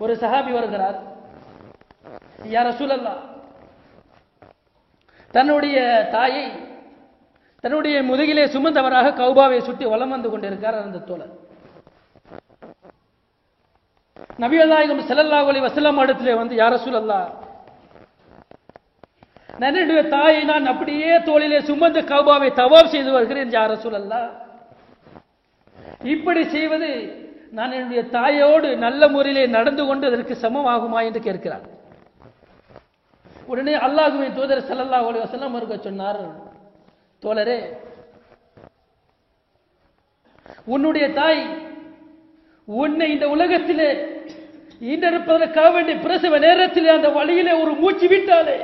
ஒரு சஹாபி வருகிறார், யா ரசூலல்லாஹ், தன்னுடைய தாயை தன்னுடைய முதுகிலே சுமந்தவராக கௌபாவை சுற்றி வலம் வந்து கொண்டிருக்கிறார் அந்த தோழர். நபிகள் நாயகம் ஸல்லல்லாஹு அலைஹி வஸல்லம் இடத்திலே வந்து, யா ரசூலல்லாஹ், என்னுடைய தாயை நான் அப்படியே தோளிலே சுமந்து கௌபாவை தவாப் செய்து வருகிறேன் யா ரசூலல்லாஹ், இப்படி செய்வது நான் என்னுடைய தாயோடு நல்ல முறையிலே நடந்து கொண்டு அதற்கு சமமாகுமா என்று கேட்கிறார். உடனே அல்லாஹ்வின் தூதர் ஸல்லல்லாஹு அலைஹி வஸல்லம் அவர்கள் சொன்னார், தோழரே, உன்னுடைய தாய் உன்னை இந்த உலகத்திலே ஈன்றெடுப்பதற்காக வேண்டிய பிரசவ நேரத்திலே அந்த வழியிலே ஒரு மூச்சு விட்டாலே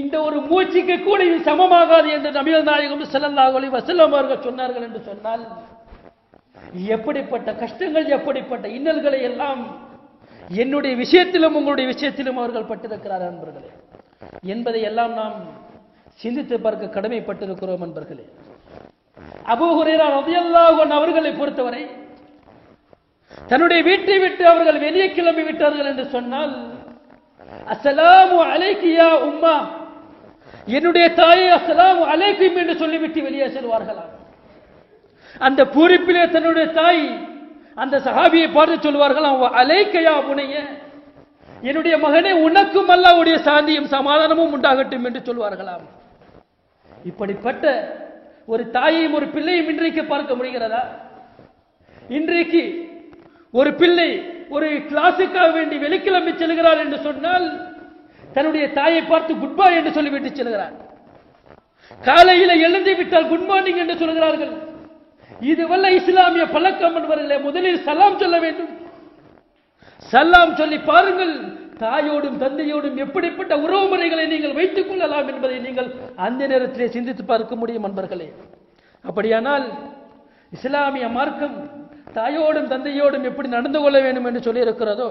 இந்த ஒரு மூச்சுக்கு கூட இது சமமாகாது என்று நபிகள் நாயகம் ஸல்லல்லாஹு அலைஹி வஸல்லம் அவர்கள் சொன்னார்கள் என்று சொன்னால், எப்படிப்பட்ட கஷ்டங்கள், எப்படிப்பட்ட இன்னல்களை எல்லாம் என்னுடைய விஷயத்திலும் உங்களுடைய விஷயத்திலும் அவர்கள் பட்டிருக்கிறார்கள் நண்பர்களே என்பதை எல்லாம் நாம் சிந்தித்து பார்க்க கடமைப்பட்டிருக்கிறோம் நண்பர்களே. அபூ ஹுரைரா ரலியல்லாஹு அன்ஹு அவர்களை பொறுத்தவரை தன்னுடைய வீட்டை விட்டு அவர்கள் வெளியே கிளம்பி விட்டார்கள் என்று சொன்னால், அஸ்ஸலாமு அலைக்கி யா உம்மா, என்னுடைய தாயை அஸ்ஸலாமு அலைக்கும் என்று சொல்லிவிட்டு வெளியே செல்வார்களாம். அந்த பூரிப்பிலே தன்னுடைய தாய் அந்த சஹாபியை பார்த்து சொல்வார்களாம், அலைக்க யா புனைய, என்னுடைய மகனே உனக்கும் அல்லாஹ்வுடைய சாந்தியும் சமாதானமும் உண்டாகட்டும் என்று சொல்வார்களாம். இப்படிப்பட்ட ஒரு தாயையும் ஒரு பிள்ளையும் இன்றைக்கு பார்க்க முடிகிறதா? இன்றைக்கு ஒரு பிள்ளை ஒரு கிளாஸுக்காக வேண்டி வெளிக்கிளம்பி செல்கிறார் என்று சொன்னால் தன்னுடைய தாயை பார்த்து குட் பை என்று சொல்லிவிட்டு செல்கிறார். காலையில் எழுந்து விட்டால் குட் மார்னிங் என்று சொல்கிறார்கள். இதுவல்ல இஸ்லாமிய பழக்கம் என்பவர்களே. முதலில் சலாம் சொல்ல வேண்டும். சலாம் சொல்லி பாருங்கள், தாயோடும் தந்தையோடும் எப்படிப்பட்ட உறவு முறைகளை நீங்கள் வைத்துக் கொள்ளலாம் என்பதை நீங்கள் அந்த நேரத்திலே சிந்தித்து பார்க்க முடியும் நண்பர்களே. அப்படியானால் இஸ்லாமிய மார்க்கம் தாயோடும் தந்தையோடும் எப்படி நடந்து கொள்ள வேண்டும் என்று சொல்லி இருக்கிறதோ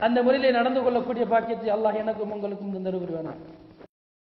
அந்த முறையிலே நடந்து கொள்ளக்கூடிய பாக்கியத்தை அல்லாஹ் எனக்கும் உங்களுக்கும் தந்தருவானாக.